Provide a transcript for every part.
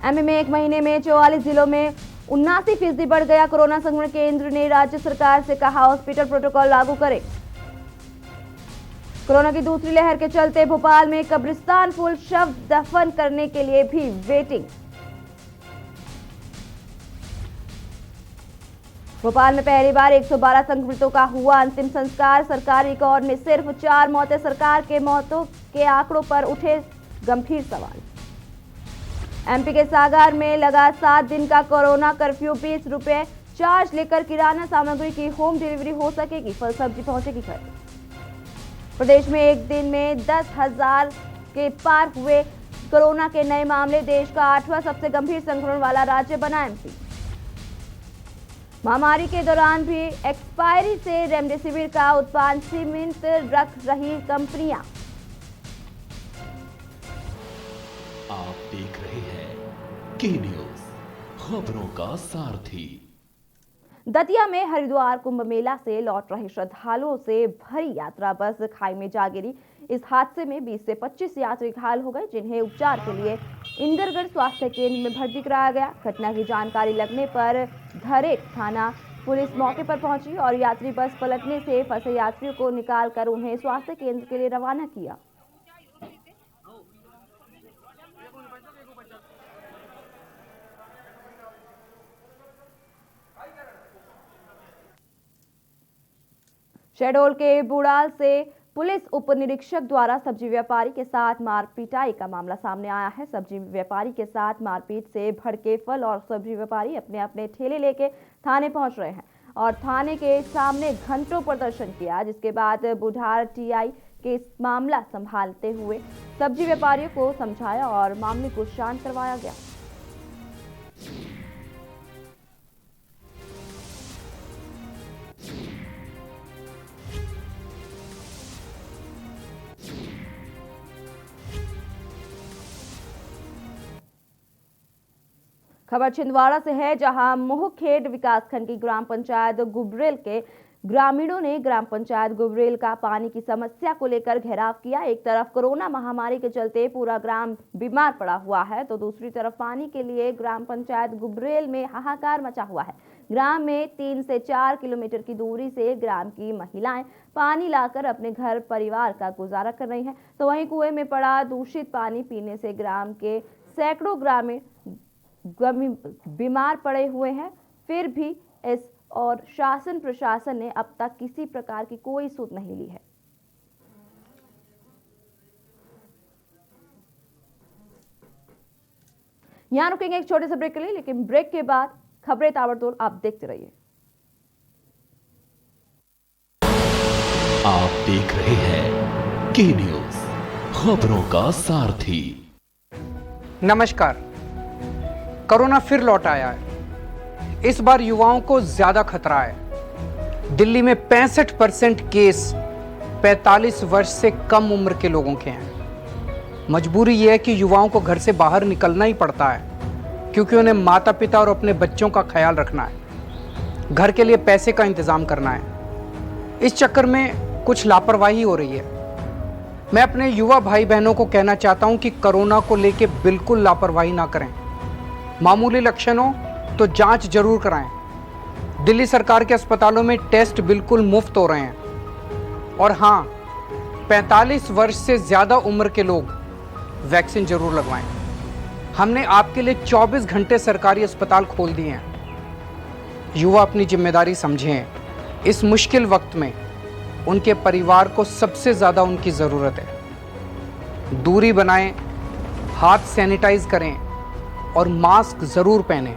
MP में एक महीने में 44 जिलों में 79% बढ़ गया कोरोना संक्रमण। केंद्र ने राज्य सरकार से कहा हॉस्पिटल प्रोटोकॉल लागू करे। कोरोना की दूसरी लहर के चलते भोपाल में कब्रिस्तान फुल, शव दफन करने के लिए भी वेटिंग। भोपाल में पहली बार 112 संक्रमितों का हुआ अंतिम संस्कार। सरकारी रिकॉर्ड में सिर्फ 4 मौतें। सरकार के मौतों के आंकड़ों पर उठे गंभीर सवाल। एमपी के सागर में लगा 7 दिन का कोरोना कर्फ्यू। 20 रुपए चार्ज लेकर किराना सामग्री की होम डिलीवरी हो सकेगी। फल सब्जी पहुंचेगी घर। प्रदेश में एक दिन में 10,000 के पार हुए कोरोना के नए मामले। देश का 8वां सबसे गंभीर संक्रमण वाला राज्य बना एमपी। महामारी के दौरान भी एक्सपायरी से रेमडेसिविर का उत्पादन सीमित रख रही कंपनियां। आप देख रहे हैं के न्यूज, खबरों का सारथी। दतिया में हरिद्वार कुंभ मेला से लौट रहे श्रद्धालुओं से भरी यात्रा बस खाई में जा गिरी। इस हादसे में 20 से 25 यात्री घायल हो गए, जिन्हें उपचार के लिए इंदरगढ़ स्वास्थ्य केंद्र में भर्ती कराया गया। घटना की जानकारी लगने पर धरेट थाना पुलिस मौके पर पहुंची और यात्री बस पलटने से फंसे यात्रियों को निकालकर उन्हें स्वास्थ्य केंद्र के लिए रवाना किया। शहडोल के बुड़ाल से पुलिस उप निरीक्षक द्वारा सब्जी व्यापारी के साथ मारपीटाई का मामला सामने आया है। सब्जी व्यापारी के साथ मारपीट से भड़के फल और सब्जी व्यापारी अपने अपने ठेले लेके थाने पहुंच रहे हैं और थाने के सामने घंटों प्रदर्शन किया, जिसके बाद बुढ़ार टीआई के मामला संभालते हुए सब्जी व्यापारियों को समझाया और मामले को शांत करवाया गया। खबर छिंदवाड़ा से है, जहां मोहखेड़ विकासखंड की ग्राम पंचायत गुबरेल के ग्रामीणों ने ग्राम पंचायत गुबरेल का पानी की समस्या को लेकर घेराव किया। एक तरफ कोरोना महामारी के चलते पूरा ग्राम बीमार पड़ा हुआ है, तो दूसरी तरफ पानी के लिए ग्राम पंचायत गुबरेल में हाहाकार मचा हुआ है। ग्राम में 3 से 4 किलोमीटर की दूरी से ग्राम की महिलाएं पानी लाकर अपने घर परिवार का गुजारा कर रही हैं, तो वहीं कुएं में पड़ा दूषित पानी पीने से ग्राम के सैकड़ों ग्रामीण बीमार पड़े हुए हैं। फिर भी इस और शासन प्रशासन ने अब तक किसी प्रकार की कोई सूद नहीं ली है। यहां रुकेंगे एक छोटे से ब्रेक के लिए, लेकिन ब्रेक के बाद खबरें ताबड़तोड़ आप देखते रहिए। आप देख रहे हैं के न्यूज, खबरों का सारथी। नमस्कार। कोरोना फिर लौट आया है। इस बार युवाओं को ज्यादा खतरा है। दिल्ली में 65% केस 45 वर्ष से कम उम्र के लोगों के हैं। मजबूरी यह है कि युवाओं को घर से बाहर निकलना ही पड़ता है, क्योंकि उन्हें माता पिता और अपने बच्चों का ख्याल रखना है, घर के लिए पैसे का इंतजाम करना है। इस चक्कर में कुछ लापरवाही हो रही है। मैं अपने युवा भाई बहनों को कहना चाहता हूं कि कोरोना को लेकर बिल्कुल लापरवाही ना करें। मामूली लक्षण हो तो जांच जरूर कराएं। दिल्ली सरकार के अस्पतालों में टेस्ट बिल्कुल मुफ्त हो रहे हैं। और हाँ, 45 वर्ष से ज्यादा उम्र के लोग वैक्सीन जरूर लगवाएं। हमने आपके लिए 24 घंटे सरकारी अस्पताल खोल दिए हैं। युवा अपनी जिम्मेदारी समझें। इस मुश्किल वक्त में उनके परिवार को सबसे ज्यादा उनकी जरूरत है। दूरी बनाएं, हाथ सैनिटाइज करें और मास्क जरूर पहनें।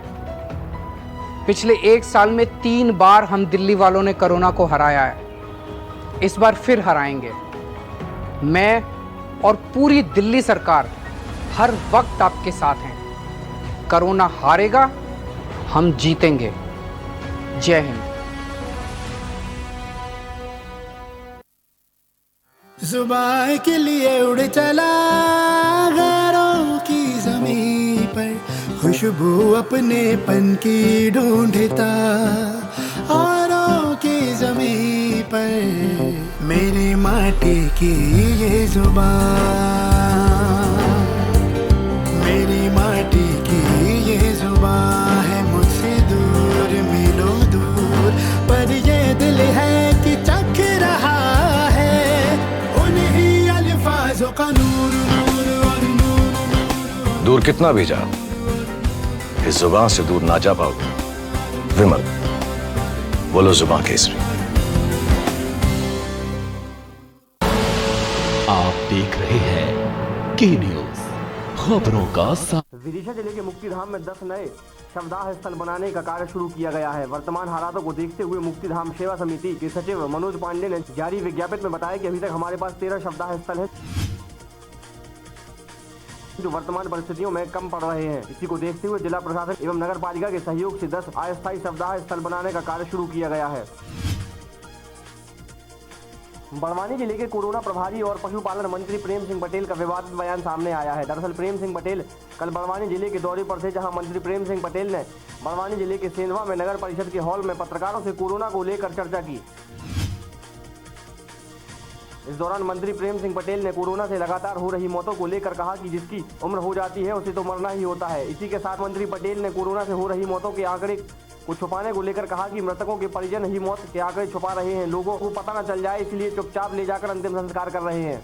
पिछले 1 साल में 3 बार हम दिल्ली वालों ने कोरोना को हराया है। इस बार फिर हराएंगे। मैं और पूरी दिल्ली सरकार हर वक्त आपके साथ हैं। कोरोना हारेगा, हम जीतेंगे। जय हिंद। जुबान के लिए उड़ चला गैरों की ज़मीं पर, खुशबू अपने पन की ढूंढता औरों की ज़मीं पर। मेरी माटी की ये जुबान, मेरी माटी की दूर कितना भी जा, इस जुबान से दूर ना जा पाओगे। विमल, बोलो जुबान केसरी। आप देख रहे हैं के न्यूज, खबरों का विदिशा जिले के मुक्तिधाम में 10 नए शवदाह स्थल बनाने का कार्य शुरू किया गया है। वर्तमान हालातों को देखते हुए मुक्तिधाम सेवा समिति के सचिव मनोज पांडे ने जारी विज्ञप्ति में बताया कि अभी तक हमारे पास 13 शवदाह स्थल है जो वर्तमान परिस्थितियों में कम पड़ रहे हैं। इसी को देखते हुए जिला प्रशासन एवं नगर पालिका के सहयोग से 10 अस्थायी शवदाह स्थल बनाने का कार्य शुरू किया गया है। बड़वानी जिले के कोरोना प्रभारी और पशुपालन मंत्री प्रेम सिंह पटेल का विवादित बयान सामने आया है। दरअसल प्रेम सिंह पटेल कल बड़वानी जिले के दौरे पर थे, जहां मंत्री प्रेम सिंह पटेल ने बड़वानी जिले के सेंधवा में नगर परिषद के हॉल में पत्रकारों से कोरोना को लेकर चर्चा की। इस दौरान मंत्री प्रेम सिंह पटेल ने कोरोना से लगातार हो रही मौतों को लेकर कहा कि जिसकी उम्र हो जाती है उसे तो मरना ही होता है। इसी के साथ मंत्री पटेल ने कोरोना से हो रही मौतों के आंकड़े को छुपाने को लेकर कहा कि मृतकों के परिजन ही मौत के आंकड़े छुपा रहे हैं, लोगों को पता न चल जाए इसलिए चुपचाप ले जाकर अंतिम संस्कार कर रहे हैं।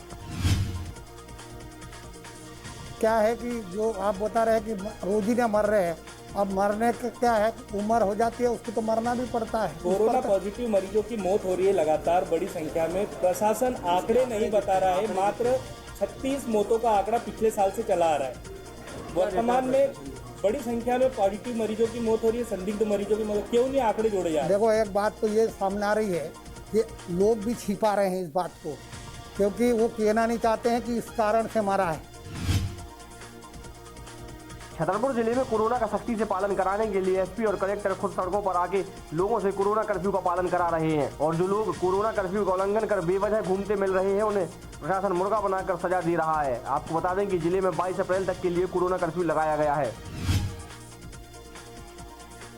क्या है कि जो आप बता रहे हैं कि रोज ही ना मर रहे हैं, अब मरने का क्या है, उम्र हो जाती है उसको तो मरना भी पड़ता है। कोरोना पॉजिटिव मरीजों की मौत हो रही है लगातार बड़ी संख्या में। प्रशासन आंकड़े नहीं बता रहा है, मात्र 36 मौतों का आंकड़ा पिछले साल से चला आ रहा है। वर्तमान में बड़ी संख्या में पॉजिटिव मरीजों की मौत हो रही है, संदिग्ध मरीजों की मौत, क्यों नहीं आंकड़े जोड़े जा रहे? देखो, एक बात तो ये सामने आ रही है कि लोग भी छिपा रहे हैं इस बात को, क्योंकि वो कहना नहीं चाहते हैं कि इस कारण से मरा है। छतरपुर जिले में कोरोना का सख्ती से पालन कराने के लिए एसपी और कलेक्टर खुद सड़कों पर आके लोगों से कोरोना कर्फ्यू का पालन करा रहे हैं और जो लोग कोरोना कर्फ्यू का उल्लंघन कर बेवजह घूमते मिल रहे हैं उन्हें प्रशासन मुर्गा बनाकर सजा दे रहा है। आपको बता दें कि जिले में 22 अप्रैल तक के लिए कोरोना कर्फ्यू लगाया गया है।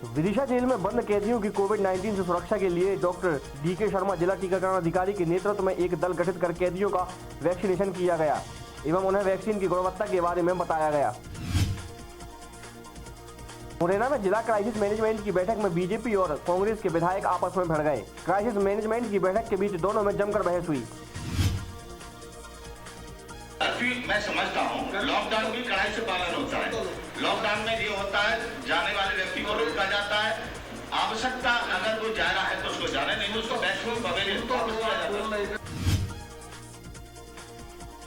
विदिशा जेल में बंद कैदियों की कोविड-19 से सुरक्षा के लिए डॉक्टर DK शर्मा जिला टीकाकरण अधिकारी के नेतृत्व में एक दल गठित कर कैदियों का वैक्सीनेशन किया गया एवं उन्हें वैक्सीन की गुणवत्ता के बारे में बताया गया। मुरैना में जिला क्राइसिस मैनेजमेंट की बैठक में बीजेपी और कांग्रेस के विधायक आपस में भिड़ गए। क्राइसिस मैनेजमेंट की बैठक के बीच दोनों में जमकर बहस हुई। मैं समझता हूँ लॉकडाउन भी कड़ाई से पालन होता है। लॉकडाउन में ये होता है जाने वाले व्यक्ति को रोका जाता है, आवश्यकता अगर कोई जा रहा है तो उसको जाने नहीं, उसको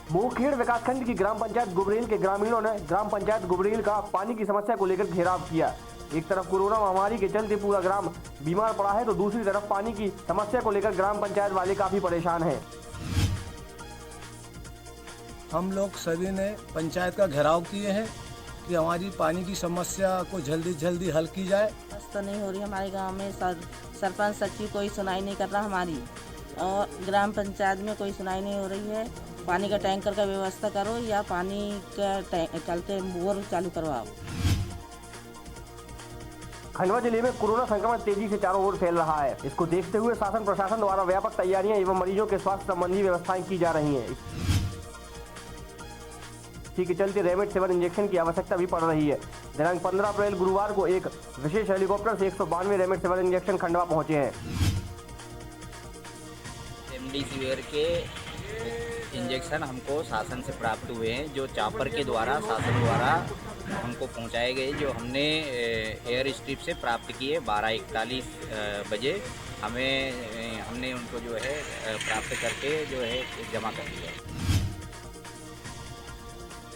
मोहखेड़ विकासखंड की ग्राम पंचायत गुबरेल के ग्रामीणों ने ग्राम पंचायत गुबरेल का पानी की समस्या को लेकर घेराव किया। एक तरफ कोरोना महामारी के चलते पूरा ग्राम बीमार पड़ा है तो दूसरी तरफ पानी की समस्या को लेकर ग्राम पंचायत वाले काफी परेशान हैं। हम लोग सभी ने पंचायत का घेराव किए हैं कि हमारी पानी की समस्या को जल्दी जल्दी हल की जाए। तो नहीं हो रही हमारे गांव में, सरपंच सचिव कोई सुनाई नहीं कर रहा हमारी, और ग्राम पंचायत में कोई सुनाई नहीं हो रही है। पानी का टैंकर का व्यवस्था करो या पानी का चलते बोर चालू करवाओ। खंडवा जिले में कोरोना संक्रमण तेजी से चारों ओर फैल रहा है। इसको देखते हुए शासन प्रशासन द्वारा व्यापक तैयारियां एवं मरीजों के स्वास्थ्य संबंधी व्यवस्थाएं की जा रही हैं। इसी के चलते रेमडेसिविर सिविर इंजेक्शन की आवश्यकता भी पड़ रही है। दिनांक 15 अप्रैल गुरुवार को एक विशेष हेलीकॉप्टर से 192 रेमडेसिविर सिविर इंजेक्शन खंडवा पहुंचे हैं। रेमडेसिविर के इंजेक्शन हमको शासन से प्राप्त हुए हैं, जो चापर के द्वारा शासन द्वारा हमको पहुंचाए गए, जो हमने एयर स्ट्रिप से प्राप्त किए 12:41 बजे हमने उनको जो है प्राप्त करके जो है जमा कर दिया।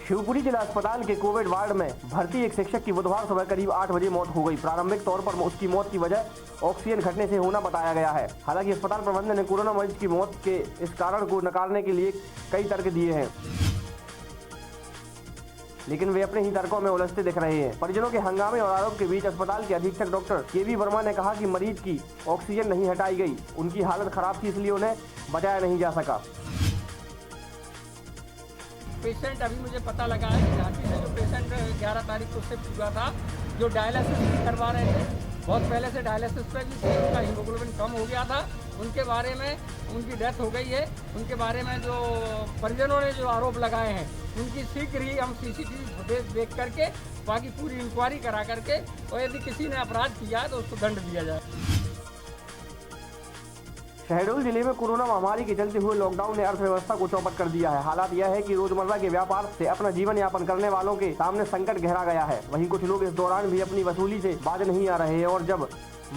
शिवपुरी जिला अस्पताल के कोविड वार्ड में भर्ती एक शिक्षक की बुधवार सुबह करीब 8 बजे मौत हो गई। प्रारंभिक तौर पर उसकी मौत की वजह ऑक्सीजन घटने से होना बताया गया है। हालांकि अस्पताल प्रबंधन ने कोरोना मरीज की मौत के इस कारण को नकारने के लिए कई तर्क दिए हैं, लेकिन वे अपने ही तर्कों में उलझते दिख रहे हैं। परिजनों के हंगामे और आरोप के बीच अस्पताल के अधीक्षक डॉक्टर KV वर्मा ने कहा कि मरीज की ऑक्सीजन नहीं हटाई गई, उनकी हालत खराब थी इसलिए उन्हें बचाया नहीं जा सका। पेशेंट अभी मुझे पता लगा है कि झांसी से जो पेशेंट 11 तारीख को शिफ्ट हुआ था, जो डायलिसिस करवा रहे थे, बहुत पहले से डायलिसिस पे भी थे, उनका हीमोग्लोबिन कम हो गया था, उनके बारे में उनकी डेथ हो गई है। उनके बारे में जो परिजनों ने जो आरोप लगाए हैं, उनकी शीघ्र ही हम CCTV फुटेज देख करके बाकी पूरी इंक्वायरी करा करके, और यदि किसी ने अपराध किया तो उसको दंड दिया जाए। शहडोल जिले में कोरोना महामारी के चलते हुए लॉकडाउन ने अर्थव्यवस्था को चौपट कर दिया है। हालात यह है कि रोजमर्रा के व्यापार से अपना जीवन यापन करने वालों के सामने संकट गहरा गया है। वहीं कुछ लोग इस दौरान भी अपनी वसूली से बाज नहीं आ रहे हैं और जब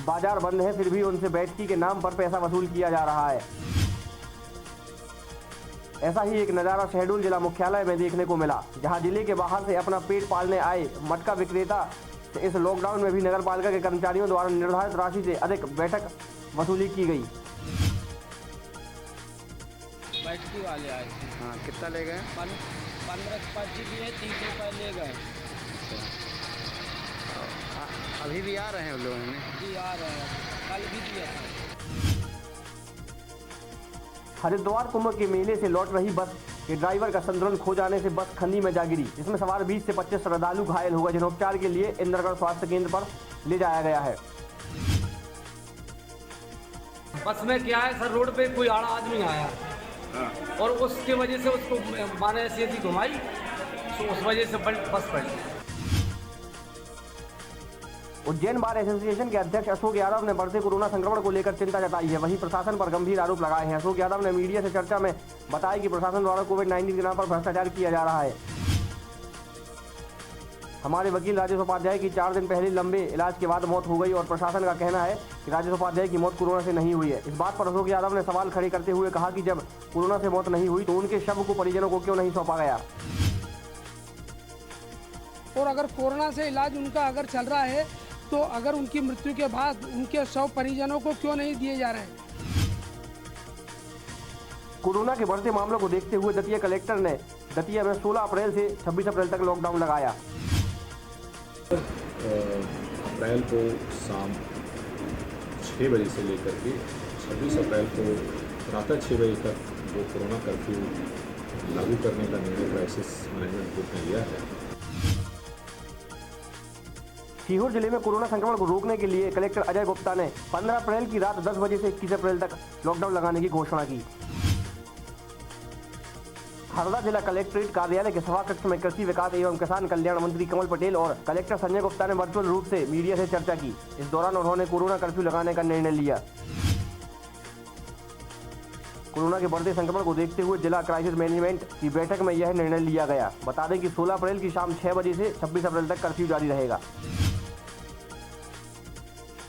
बाजार बंद है फिर भी उनसे बैठकी के नाम पर पैसा वसूल किया जा रहा है। ऐसा ही एक नज़ारा शहडोल जिला मुख्यालय में देखने को मिला, जहां जिले के बाहर से अपना पेट पालने आए मटका विक्रेता से इस लॉकडाउन में भी नगर पालिका के कर्मचारियों द्वारा निर्धारित राशि से अधिक बैठक वसूली की गई। बैठकी वाले आए थे। हाँ, कितना ले गए? 15 पर्ची दिए, 30 रुपये ले गए। अभी भी आ रहे हैं लोग? जी आ रहे हैं, कल भी दिया था। हरिद्वार कुंभ के मेले से लौट रही बस के ड्राइवर का संतुलन खो जाने से बस खन्नी में जा गिरी, जिसमें सवार 20 से 25 श्रद्धालु घायल हो गए, जिन्हें उपचार के लिए इंद्रगढ़ स्वास्थ्य केंद्र पर ले जाया गया है। बस में क्या है सर, रोड पे कोई आड़ा आदमी आया और उसके वजह से उसको माने ऐसी घुमाई, तो उस वजह से बस पड़ी। उज्जैन बार एसोसिएशन के अध्यक्ष अशोक यादव ने बढ़ते कोरोना संक्रमण को लेकर चिंता जताई है। वहीं प्रशासन पर गंभीर आरोप लगाए हैं। अशोक यादव ने मीडिया से चर्चा में बताया कि प्रशासन द्वारा कोविड-19 के नाम पर भ्रष्टाचार किया जा रहा है। हमारे वकील राजेश उपाध्याय की 4 दिन पहले लंबे इलाज के बाद मौत हो गई और प्रशासन का कहना है कि राजेश उपाध्याय की मौत कोरोना से नहीं हुई है। इस बात पर अशोक यादव ने सवाल खड़े करते हुए कहा कि जब कोरोना से मौत नहीं हुई तो उनके शव को परिजनों को क्यों नहीं सौंपा गया। और अगर कोरोना से इलाज उनका अगर चल रहा है तो अगर उनकी मृत्यु के बाद उनके शव परिजनों को क्यों नहीं दिए जा रहे हैं। कोरोना के बढ़ते मामलों को देखते हुए दतिया कलेक्टर ने दतिया में 16 अप्रैल से 26 अप्रैल तक लॉकडाउन लगाया। अप्रैल को शाम 6 बजे से लेकर के 26 अप्रैल को प्रातः 6 बजे तक जो कोरोना कर्फ्यू लागू करने का निर्णय क्राइसिस मैनेजमेंट ग्रुप ने लिया है। सीहोर जिले में कोरोना संक्रमण को रोकने के लिए कलेक्टर अजय गुप्ता ने 15 अप्रैल की रात 10 बजे से 21 अप्रैल तक लॉकडाउन लगाने की घोषणा की। हरदा जिला कलेक्ट्रेट कार्यालय के सभा कक्ष में कृषि विकास एवं किसान कल्याण मंत्री कमल पटेल और कलेक्टर संजय गुप्ता ने वर्चुअल रूप से मीडिया से चर्चा की। इस दौरान उन्होंने कोरोना कर्फ्यू लगाने का निर्णय लिया। कोरोना के बढ़ते संक्रमण को देखते हुए जिला क्राइसिस मैनेजमेंट की बैठक में यह निर्णय लिया गया। बता दें कि 16 अप्रैल की शाम 6 बजे से 26 अप्रैल तक कर्फ्यू जारी रहेगा।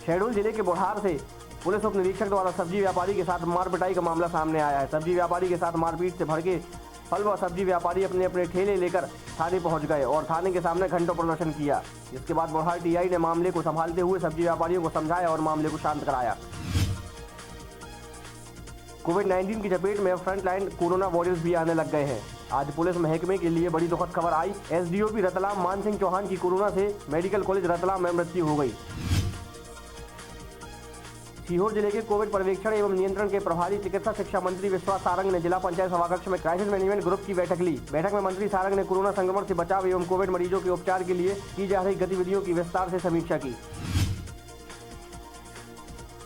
शहडोल जिले के बुढ़ार से पुलिस उप निरीक्षक द्वारा सब्जी व्यापारी के साथ मारपिटाई का मामला सामने आया है। सब्जी व्यापारी के साथ मारपीट से भड़के फल व सब्जी व्यापारी अपने अपने ठेले लेकर थाने पहुंच गए और थाने के सामने घंटों प्रदर्शन किया। इसके बाद बुढ़ार टीआई ने मामले को संभालते हुए सब्जी व्यापारियों को समझाया और मामले को शांत कराया। कोविड-19 की चपेट में फ्रंटलाइन कोरोना वॉरियर्स भी आने लग गए हैं। आज पुलिस महकमे के लिए बड़ी दुखद खबर आई। एसडीओपी रतलाम मान सिंह चौहान की कोरोना से मेडिकल कॉलेज रतलाम में मृत्यु हो गई। सीहोर जिले के कोविड पर्यवेक्षण एवं नियंत्रण के प्रभारी चिकित्सा शिक्षा मंत्री विश्वास सारंग ने जिला पंचायत सभाकक्ष में क्राइसिस मैनेजमेंट ग्रुप की बैठक ली। बैठक में मंत्री सारंग ने कोरोना संक्रमण से बचाव एवं कोविड मरीजों के उपचार के लिए की जा रही गतिविधियों की विस्तार से समीक्षा की।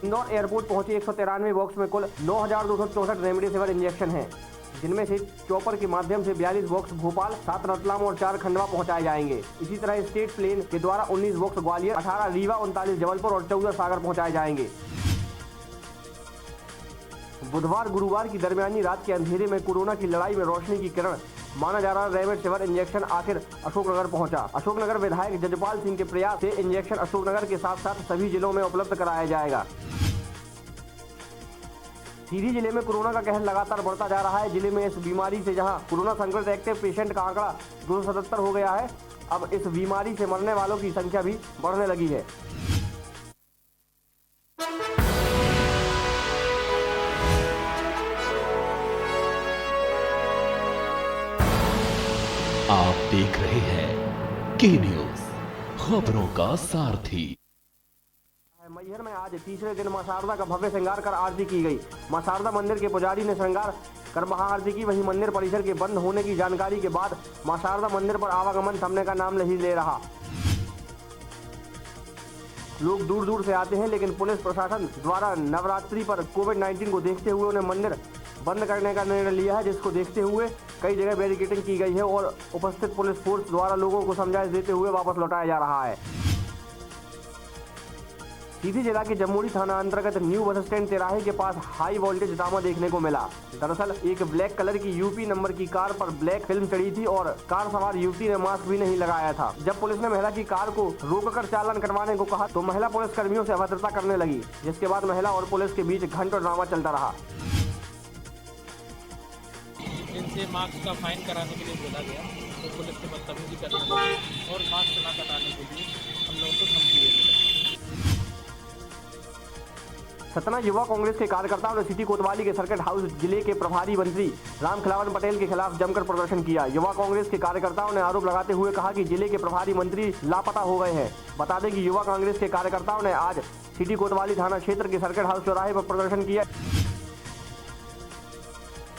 इंदौर एयरपोर्ट पहुंचे 193 बॉक्स में कुल 9,264 रेमडेसिविर इंजेक्शन हैं, जिनमें से चॉपर के माध्यम से 42 बॉक्स भोपाल, 7 रतलाम और 4 खंडवा पहुंचाए जाएंगे। इसी तरह स्टेट प्लेन के द्वारा 19 बॉक्स ग्वालियर, 18 रीवा, 39 जबलपुर और 14 सागर पहुंचाए जाएंगे। बुधवार गुरुवार की दरमियानी रात के अंधेरे में कोरोना की लड़ाई में रोशनी की किरण माना जा रहा रेमडेसिविर इंजेक्शन आखिर अशोकनगर पहुंचा। अशोकनगर विधायक जजपाल सिंह के प्रयास से इंजेक्शन अशोकनगर के साथ साथ सभी जिलों में उपलब्ध कराया जाएगा। सीधी जिले में कोरोना का कहर लगातार बढ़ता जा रहा है। जिले में इस बीमारी से जहां कोरोना संक्रमित एक्टिव पेशेंट का आंकड़ा 277 हो गया है, अब इस बीमारी से मरने वालों की संख्या भी बढ़ने लगी है। आप देख रहे हैं के न्यूज, खबरों का सारथी। मैहर में आज तीसरे दिन मां शारदा का भव्य श्रृंगार कर आरती की गई। मां शारदा मंदिर के पुजारी ने श्रृंगार कर महाआरती की। वहीं मंदिर परिसर के बंद होने की जानकारी के बाद मां शारदा मंदिर पर आवागमन थमने का नाम नहीं ले रहा। लोग दूर दूर से आते हैं, लेकिन पुलिस प्रशासन द्वारा नवरात्रि पर कोविड-19 को देखते हुए उन्हें मंदिर बंद करने का निर्णय लिया है, जिसको देखते हुए कई जगह बैरिकेडिंग की गई है और उपस्थित पुलिस फोर्स द्वारा लोगों को समझाइश देते हुए वापस लौटाया जा रहा है। सीधी जिला के जम्मूड़ी थाना अंतर्गत न्यू बस स्टैंड तिराहे के पास हाई वोल्टेज ड्रामा देखने को मिला। दरअसल एक ब्लैक कलर की यूपी नंबर की कार पर ब्लैक फिल्म चढ़ी थी और कार सवार युवती ने मास्क भी नहीं लगाया था। जब पुलिस ने महिला की कार को रोककर चालान करवाने को कहा तो महिला पुलिस कर्मियों से अभद्रता करने लगी, जिसके बाद महिला और पुलिस के बीच घंटों ड्रामा चलता रहा। इनसे मास्क का फाइन कराने के लिए बोला गया तो पुलिस से बदतमीजी करने लगी और मास्क न कटाने के लिए हम लोगों को धमकी देने लगे। सतना युवा कांग्रेस के कार्यकर्ताओं ने सिटी कोतवाली के सर्किट हाउस जिले के प्रभारी मंत्री रामखिलावन पटेल के खिलाफ जमकर प्रदर्शन किया। युवा कांग्रेस के कार्यकर्ताओं ने आरोप लगाते हुए कहा कि जिले के प्रभारी मंत्री लापता हो गए हैं। बता दें कि युवा कांग्रेस के कार्यकर्ताओं ने आज सिटी कोतवाली थाना क्षेत्र के सर्किट हाउस चौराहे पर प्रदर्शन किया।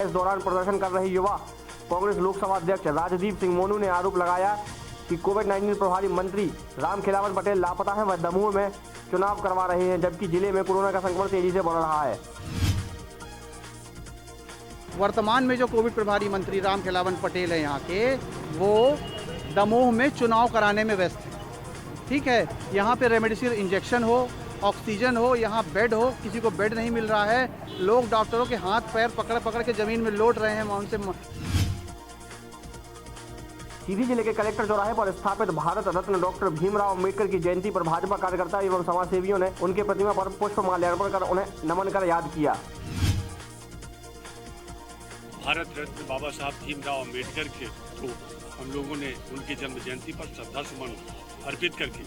इस दौरान प्रदर्शन कर रहे युवा कांग्रेस लोकसभा अध्यक्ष राजदीप सिंह मोनू ने आरोप लगाया कि कोविड-19 प्रभारी मंत्री रामखिलावन पटेल लापता है व दमोह में चुनाव करवा रहे हैं, जबकि जिले में कोरोना का संक्रमण तेजी से बढ़ रहा है। वर्तमान में जो कोविड प्रभारी मंत्री रामखिलावन पटेल है यहाँ के, वो दमोह में चुनाव कराने में व्यस्त है। ठीक है, यहाँ पे रेमडेसिविर इंजेक्शन हो, ऑक्सीजन हो, यहाँ बेड हो, किसी को बेड नहीं मिल रहा है। लोग डॉक्टरों के हाथ पैर पकड़ पकड़ के जमीन में लौट रहे हैं। उनसे सीधी जिले के कलेक्टर चौराहे पर स्थापित भारत रत्न डॉक्टर भीमराव अम्बेडकर की जयंती पर भाजपा कार्यकर्ता एवं समाजसेवियों ने उनके प्रतिमा पर पुष्प माल्यार्पण कर उन्हें नमन कर याद किया। भारत रत्न बाबा साहब भीमराव अम्बेडकर के तो हम लोगों ने उनकी जन्म जयंती पर श्रद्धा सुमन अर्पित करके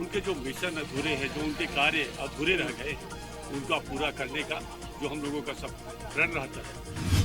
उनके जो मिशन अधूरे हैं, जो उनके कार्य अधूरे रह गए, उनका पूरा करने का जो हम लोगों का सब प्रण रहता है।